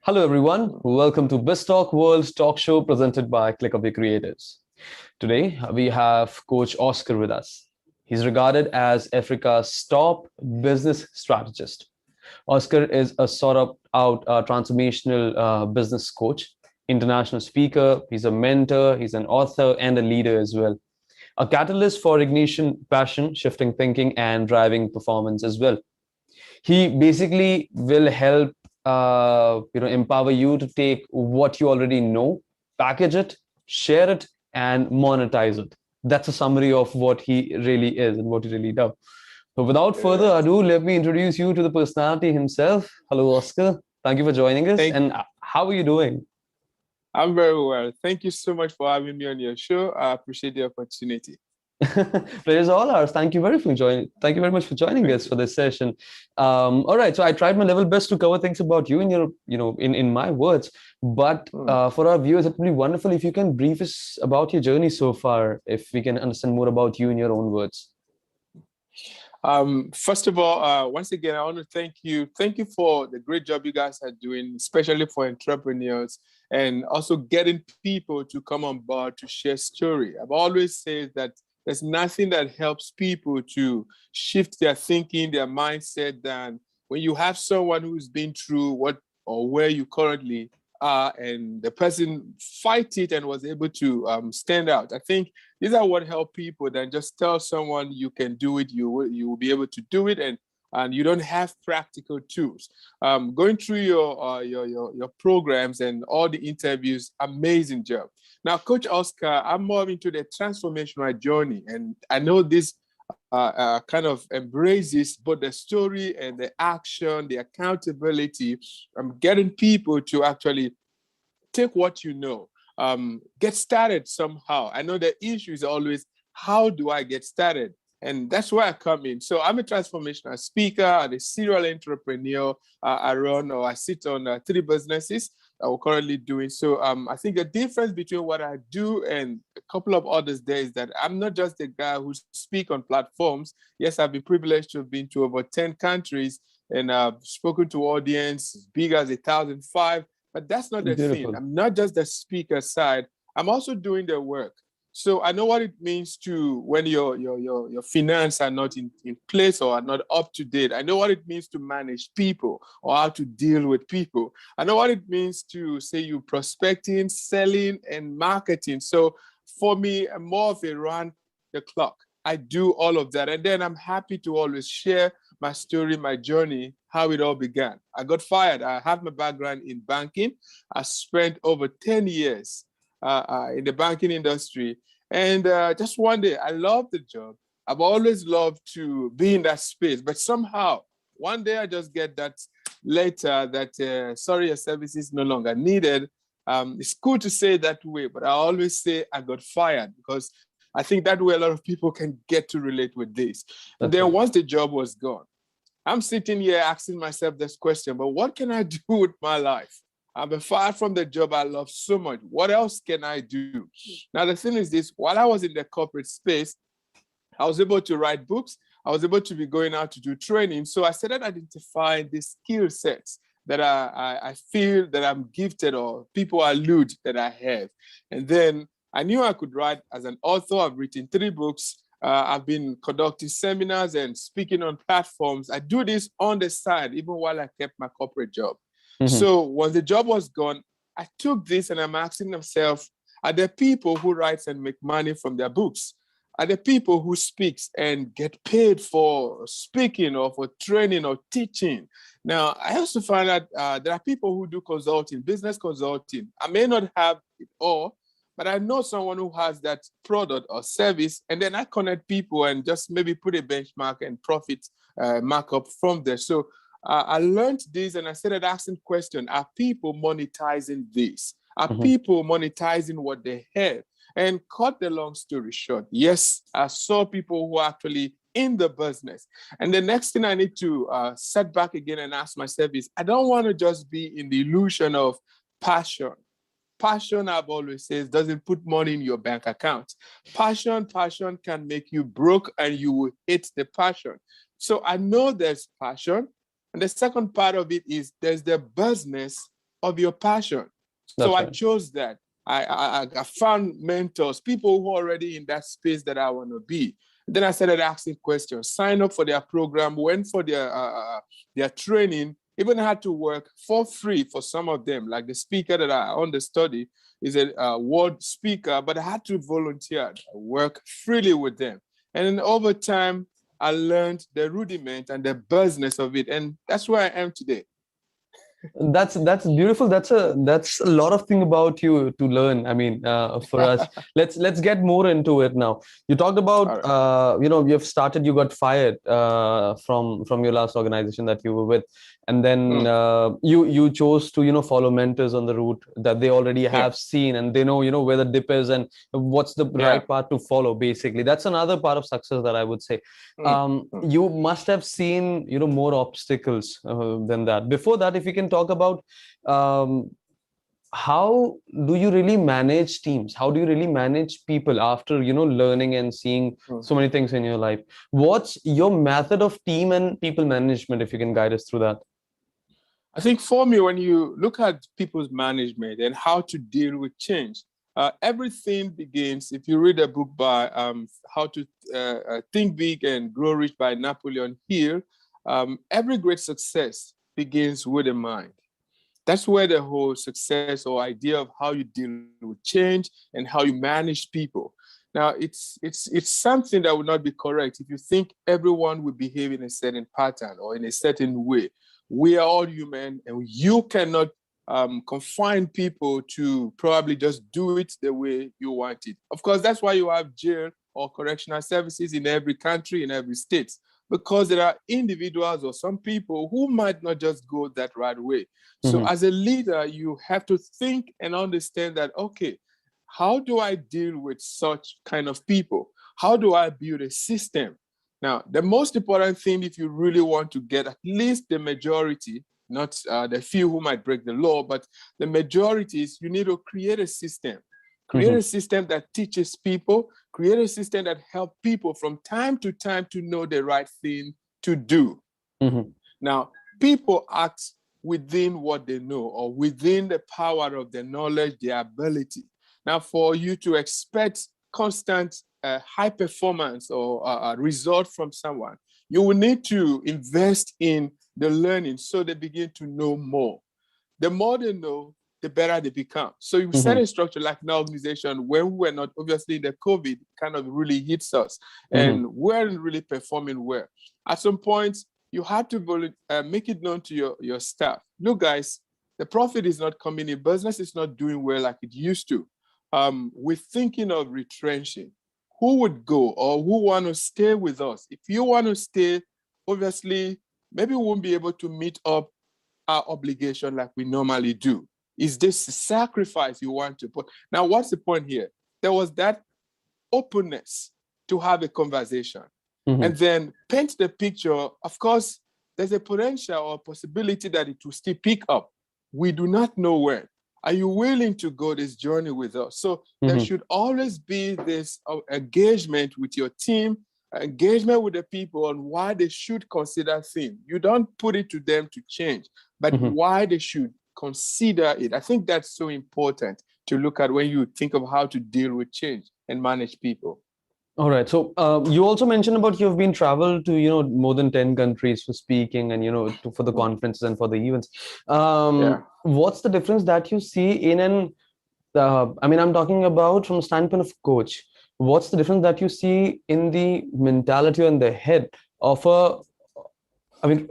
Hello, everyone. Welcome to BizzTalk World Talk Show presented by Click of the Creators. Today, we have Coach Oscar with us. He's regarded as Africa's top business strategist. Oscar is a sort of out transformational business coach, international speaker. He's a mentor, he's an author, and a leader as well. A catalyst for ignition, passion, shifting thinking, and driving performance as well. He basically will help empower you to take what you already know, package it, share it, and monetize it. That's a summary of what he really is and what he really does. So without further ado, let me introduce you to the personality himself. Hello, Oscar. Thank you for joining us. And how are you doing? I'm very well. Thank you so much for having me on your show. I appreciate the opportunity. Pleasure's all ours. Thank you very much for joining us for this session. All right, so I tried my level best to cover things about you in your, in my words. But for our viewers, it would be wonderful if you can brief us about your journey so far, if we can understand more about you in your own words. First of all, once again, I want to thank you. Thank you for the great job you guys are doing, especially for entrepreneurs, and also getting people to come on board to share story. I've always said that there's nothing that helps people to shift their thinking, their mindset, than when you have someone who's been through what or where you currently are, and the person fight it and was able to stand out. I think these are what help people than just tell someone you can do it, you will be able to do it, and you don't have practical tools. Going through your programs and all the interviews, amazing job. Now, Coach Oscar, I'm more into the transformational journey, and I know this kind of embraces both the story and the action, the accountability. I'm getting people to actually take what you know, get started somehow. I know the issue is always, how do I get started? And that's where I come in. So I'm a transformational speaker, I'm a serial entrepreneur. I run or I sit on 3 businesses that we're currently doing. So I think the difference between what I do and a couple of others there is that I'm not just a guy who speaks on platforms. Yes, I've been privileged to have been to over 10 countries and I've spoken to audience as big as 1,005. But that's not the thing. I'm not just the speaker side. I'm also doing the work. So I know what it means to when your finance are not in place or are not up to date. I know what it means to manage people or how to deal with people. I know what it means to say you prospecting, selling, and marketing. So for me, I'm more of a run the clock. I do all of that. And then I'm happy to always share my story, my journey, how it all began. I got fired. I have my background in banking. I spent over 10 years in the banking industry. And just one day, I loved the job. I've always loved to be in that space. But somehow, one day I just get that letter that, sorry, your service is no longer needed. It's cool to say it that way, but I always say I got fired because I think that way a lot of people can get to relate with this. And then once the job was gone, I'm sitting here asking myself this question, but what can I do with my life? I've been fired from the job I love so much. What else can I do? Now, the thing is this, while I was in the corporate space, I was able to write books. I was able to be going out to do training. So I started identifying the skill sets that I feel that I'm gifted or people allude that I have. And then I knew I could write as an author. I've written 3 books. I've been conducting seminars and speaking on platforms. I do this on the side, even while I kept my corporate job. So when the job was gone, I took this and I'm asking myself, are there people who write and make money from their books? Are there people who speaks and get paid for speaking or for training or teaching? Now, I also find that there are people who do consulting, business consulting. I may not have it all, but I know someone who has that product or service, and then I connect people and just maybe put a benchmark and profit markup from there. So I learned this and I started asking questions. Are people monetizing this? Are people monetizing what they have? And cut the long story short, yes, I saw people who are actually in the business. And the next thing I need to set back again and ask myself is, I don't want to just be in the illusion of passion. Passion, I've always said, doesn't put money in your bank account. Passion can make you broke and you will hate the passion. So I know there's passion. And the second part of it is there's the business of your passion. So That's I right. chose that. I found mentors, people who are already in that space that I want to be. Then I started asking questions, sign up for their program, went for their training, even had to work for free for some of them. Like the speaker that I understudy is a world speaker, but I had to volunteer, work freely with them. And then over time, I learned the rudiment and the business of it. And that's where I am today. That's beautiful. That's a lot of thing about you to learn. I mean, for us, let's get more into it now. You talked All about right. you got fired from your last organization that you were with, and then Mm, you chose to follow mentors on the route that they already yeah, have seen, and they know where the dip is and what's the yeah. right path to follow. Basically, that's another part of success that I would say. Mm, mm. You must have seen more obstacles than that. Before that, if you can talk about um, how do you really manage teams, how do you really manage people after learning and seeing Mm. so many things in your life? What's your method of team and people management, if you can guide us through that? I think for me, when you look at people's management and how to deal with change, everything begins. If you read a book by How to Think Big and Grow Rich by Napoleon Hill, every great success begins with a mind. That's where the whole success or idea of how you deal with change and how you manage people. Now, it's something that would not be correct if you think everyone will behave in a certain pattern or in a certain way. We are all human, and you cannot confine people to probably just do it the way you want it. Of course, that's why you have jail or correctional services in every country, in every state, because there are individuals or some people who might not just go that right way. So Mm-hmm. as a leader, you have to think and understand that, okay, how do I deal with such kind of people? How do I build a system? Now, the most important thing, if you really want to get at least the majority, not the few who might break the law, but the majority is you need to create a system. Create Mm-hmm. a system that teaches people, create a system that helps people from time to know the right thing to do. Mm-hmm. Now, people act within what they know or within the power of their knowledge, their ability. Now, for you to expect constant high performance or result from someone, you will need to invest in the learning so they begin to know more. The more they know, the better they become. So you set Mm-hmm. a structure like an organization when we're not, obviously the COVID kind of really hits us Mm-hmm. and weren't really performing well. At some point, you have to make it known to your staff. Look, guys, the profit is not coming in. Business is not doing well like it used to. We're thinking of retrenching. Who would go or who want to stay with us? If you want to stay, obviously, maybe we won't be able to meet up our obligation like we normally do. Is this sacrifice you want to put? Now, what's the point here? There was that openness to have a conversation Mm-hmm. and then paint the picture. Of course, there's a potential or possibility that it will still pick up. We do not know when. Are you willing to go this journey with us? So there Mm-hmm. should always be this engagement with your team, engagement with the people on why they should consider things. You don't put it to them to change, but Mm-hmm. why they should consider it. I think that's so important to look at when you think of how to deal with change and manage people. All right. So you also mentioned about you've been traveled to more than 10 countries for speaking and for the Mm. conferences and for the events. Yeah. What's the difference that you see in an I mean, I'm talking about from the standpoint of coach. What's the difference that you see in the mentality and the head of I mean,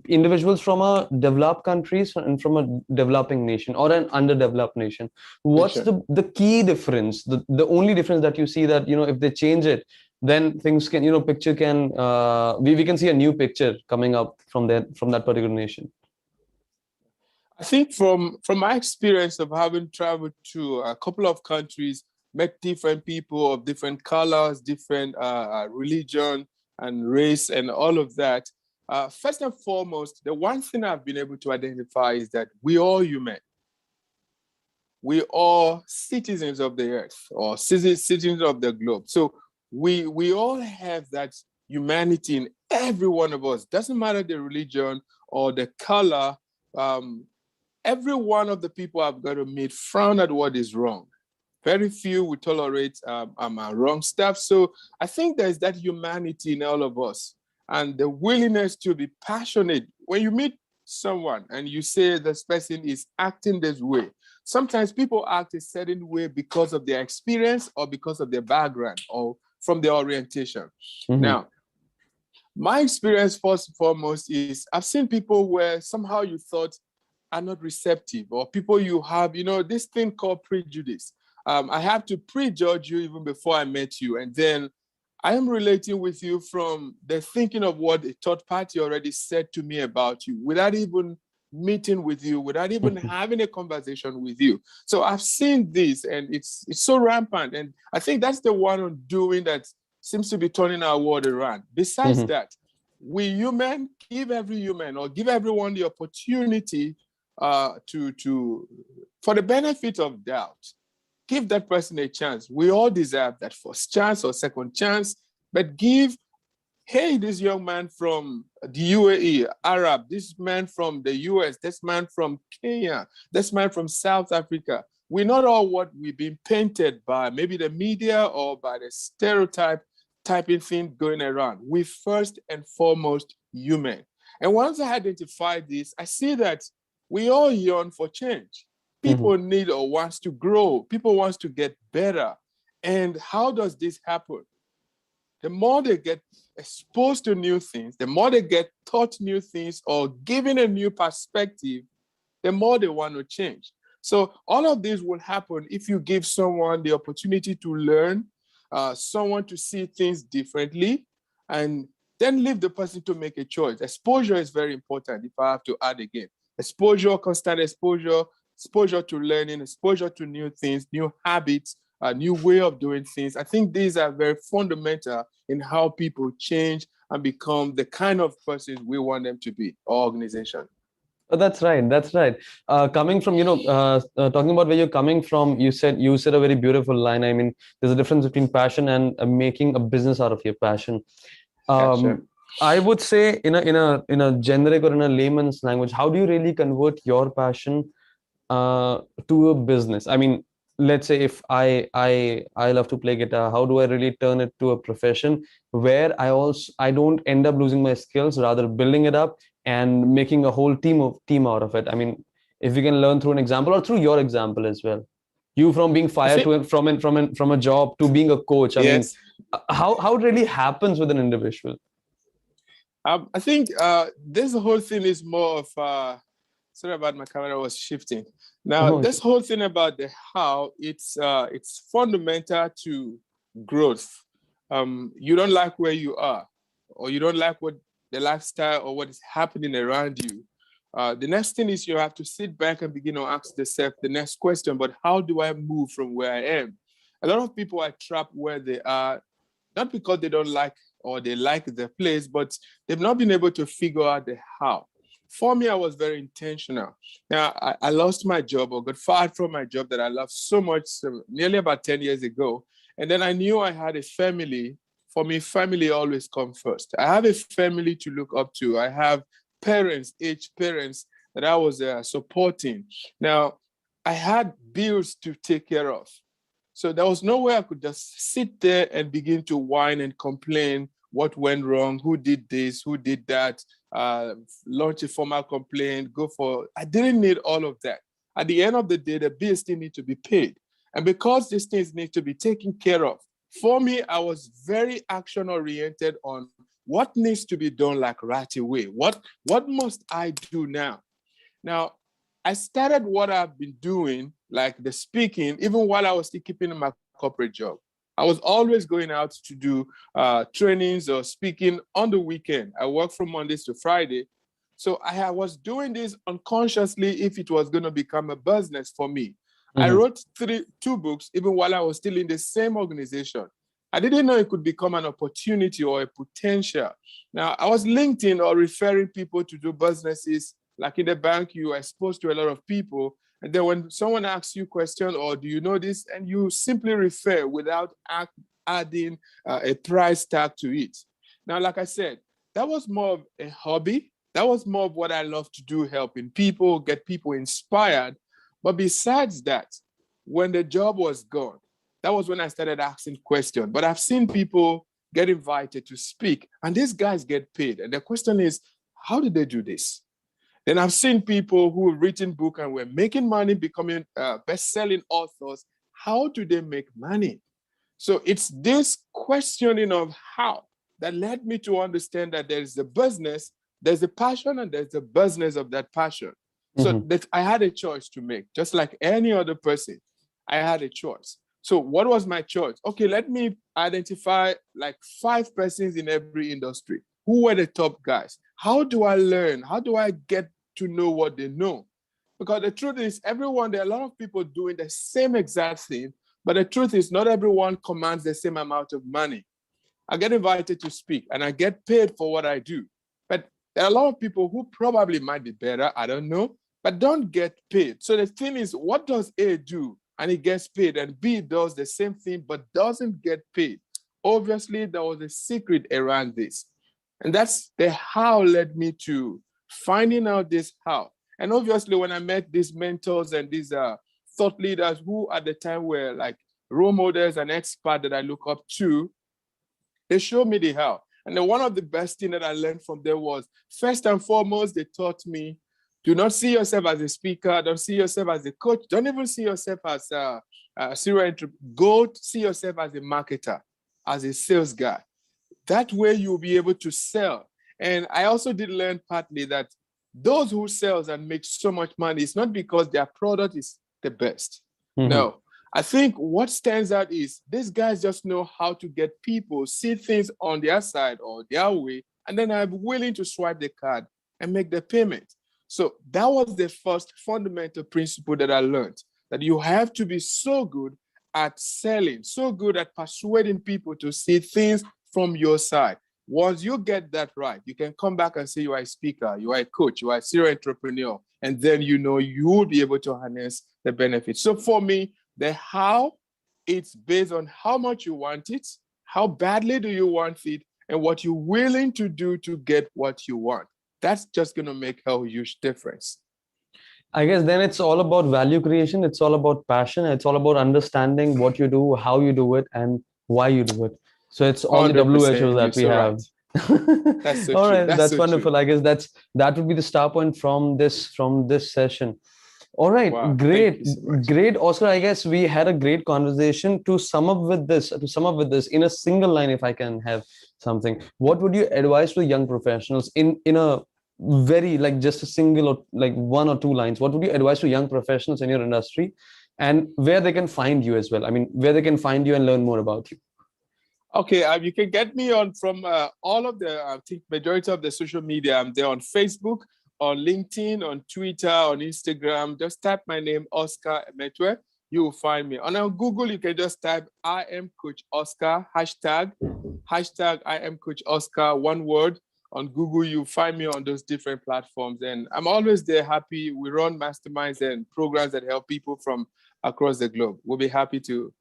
individuals from a developed countries and from a developing nation or an underdeveloped nation? What's Sure. the key difference? The only difference that you see that if they change it, then things can picture can we can see a new picture coming up from that particular nation. I think from my experience of having traveled to a couple of countries, met different people of different colors, different religion and race and all of that, first and foremost, the one thing I've been able to identify is that we all human. We are citizens of the earth or citizens of the globe. So we all have that humanity in every one of us. Doesn't matter the religion or the color. every one of the people I've got to meet frown at what is wrong. Very few will tolerate wrong stuff. So I think there's that humanity in all of us and the willingness to be passionate. When you meet someone and you say this person is acting this way, sometimes people act a certain way because of their experience or because of their background or from their orientation. Mm-hmm. Now, my experience, first and foremost, is I've seen people where somehow you thought are not receptive, or people you have, this thing called prejudice. I have to prejudge you even before I met you. And then I am relating with you from the thinking of what a third party already said to me about you without even meeting with you, without even having a conversation with you. So I've seen this, and it's so rampant. And I think that's the one undoing that seems to be turning our world around. Besides that, we human give every human or give everyone the opportunity for the benefit of doubt. Give that person a chance. We all deserve that first chance or second chance, but give, hey, this young man from the UAE, Arab, this man from the US, this man from Kenya, this man from South Africa. We're not all what we've been painted by, maybe the media or by the stereotype typing thing going around. We're first and foremost human. And once I identify this, I see that we all yearn for change. People need or wants to grow. People wants to get better. And how does this happen? The more they get exposed to new things, the more they get taught new things or given a new perspective, the more they want to change. So all of this will happen if you give someone the opportunity to learn, someone to see things differently, and then leave the person to make a choice. Exposure is very important, if I have to add again. Exposure, constant exposure, exposure to learning, exposure to new things, new habits, a new way of doing things. I think these are very fundamental in how people change and become the kind of person we want them to be, or organization. Oh, that's right. That's right. Coming from, talking about where you're coming from, you said a very beautiful line. I mean, there's a difference between passion and making a business out of your passion. Sure. I would say in a generic or in a layman's language, how do you really convert your passion to a business? I mean, let's say if I love to play guitar, how do I really turn it to a profession where I don't end up losing my skills, rather building it up and making a whole team out of it? I mean, if you can learn through an example or through your example as well, you from being I fired think, to from a job to being a coach. I mean, yes. how it really happens with an individual? I think this whole thing is more of, sorry about my camera was shifting. Now, Oh, this whole thing about the how, it's fundamental to growth. You don't like where you are, or you don't like what the lifestyle or what is happening around you. The next thing is you have to sit back and begin to ask yourself the next question, but how do I move from where I am? A lot of people are trapped where they are, not because they don't like or they like the place, but they've not been able to figure out the how. For me, I was very intentional. Now, I lost my job or got fired from my job that I loved so much nearly about 10 years ago. And then I knew I had a family. For me, family always comes first. I have a family to look up to. I have parents, aged parents that I was supporting. Now, I had bills to take care of. So there was no way I could just sit there and begin to whine and complain what went wrong, who did this, who did that, launch a formal complaint, I didn't need all of that. At the end of the day, the bills still need to be paid. And because these things need to be taken care of, for me, I was very action-oriented on what needs to be done like right away. What must I do now? Now, I started what I've been doing, like the speaking, even while I was still keeping my corporate job. I was always going out to do trainings or speaking on the weekend. I work from Mondays to Friday. So I was doing this unconsciously if it was going to become a business for me. I wrote two books, even while I was still in the same organization. I didn't know it could become an opportunity or a potential. Now, I was LinkedIn or referring people to do businesses. Like in the bank, you are exposed to a lot of people. And then when someone asks you a question, or do you know this? And you simply refer without adding a price tag to it. Now, like I said, that was more of a hobby. That was more of what I love to do, helping people, get people inspired. But besides that, when the job was gone, that was when I started asking questions. But I've seen people get invited to speak, and these guys get paid. And the question is, how did they do this? Then I've seen people who have written books and were making money, becoming best-selling authors. How do they make money? So it's this questioning of how that led me to understand that there is a business, there's a passion, and there's a business of that passion. So that I had a choice to make, just like any other person. I had a choice. So what was my choice? Okay, let me identify like 5 persons in every industry. Who were the top guys? How do I learn? How do I get to know what they know? Because the truth is, there are a lot of people doing the same exact thing, but the truth is not everyone commands the same amount of money. I get invited to speak and I get paid for what I do. But there are a lot of people who probably might be better, I don't know, but don't get paid. So the thing is, what does A do? And he gets paid, and B does the same thing but doesn't get paid. Obviously, there was a secret around this. And that's the how led me to finding out this how. And obviously, when I met these mentors and these thought leaders who at the time were like role models and experts that I look up to, they showed me the how. And then one of the best things that I learned from them was, first and foremost, they taught me, do not see yourself as a speaker. Don't see yourself as a coach. Don't even see yourself as a serial entrepreneur. Go see yourself as a marketer, as a sales guy. That way you'll be able to sell. And I also did learn partly that those who sell and make so much money, it's not because their product is the best. No. I think what stands out is these guys just know how to get people see things on their side or their way, and then I'm willing to swipe the card and make the payment. So that was the first fundamental principle that I learned, that you have to be so good at selling, so good at persuading people to see things from your side. Once you get that right, you can come back and say you are a speaker, you are a coach, you are a serial entrepreneur, and then you know you will be able to harness the benefits. So for me, the how, it's based on how much you want it, how badly do you want it, and what you're willing to do to get what you want. That's just going to make a huge difference. I guess then it's all about value creation. It's all about passion. It's all about understanding what you do, how you do it, and why you do it. So it's all the WHOs that we have. Right. That's so all true. right, that's so wonderful. True. I guess that would be the star point from this session. All right, wow, great, so great, Oscar. I guess we had a great conversation. To sum up with this, in a single line, if I can have something, what would you advise to young professionals in a very, like, just a single or like 1 or 2 lines? What would you advise to young professionals in your industry, and where they can find you as well? I mean, where they can find you and learn more about you. Okay, you can get me on from all of the, I think, majority of the social media. I'm there on Facebook, on LinkedIn, on Twitter, on Instagram. Just type my name, Oscar Emetuei. You will find me. And on Google, you can just type I am Coach Oscar, hashtag I am Coach Oscar, one word. On Google, you'll find me on those different platforms. And I'm always there, happy. We run masterminds and programs that help people from across the globe. We'll be happy to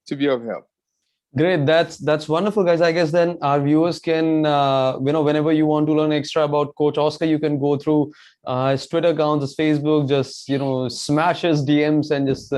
be of help. Great, that's wonderful, guys. I guess then our viewers can, whenever you want to learn extra about Coach Oscar, you can go through his Twitter accounts, his Facebook, just smash his DMs and just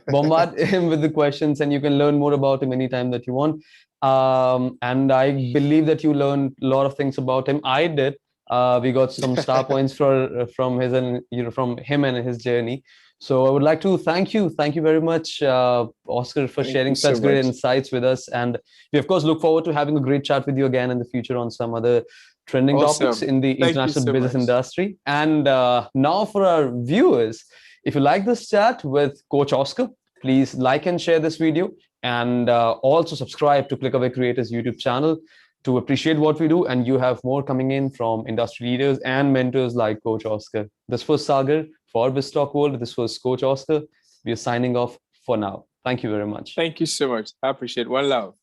bombard him with the questions, and you can learn more about him anytime that you want. And I believe that you learned a lot of things about him. I did. We got some star points from his and from him and his journey. So I would like to thank you very much, Oscar, for sharing such great insights with us. And we, of course, look forward to having a great chat with you again in the future on some other trending topics in the international business industry. And now for our viewers, if you like this chat with Coach Oscar, please like and share this video, and also subscribe to Clickaway Creators YouTube channel to appreciate what we do. And you have more coming in from industry leaders and mentors like Coach Oscar. This was Sagar for BizzTalk World. This was Coach Oscar. We are signing off for now. Thank you very much. Thank you so much. I appreciate it. One love.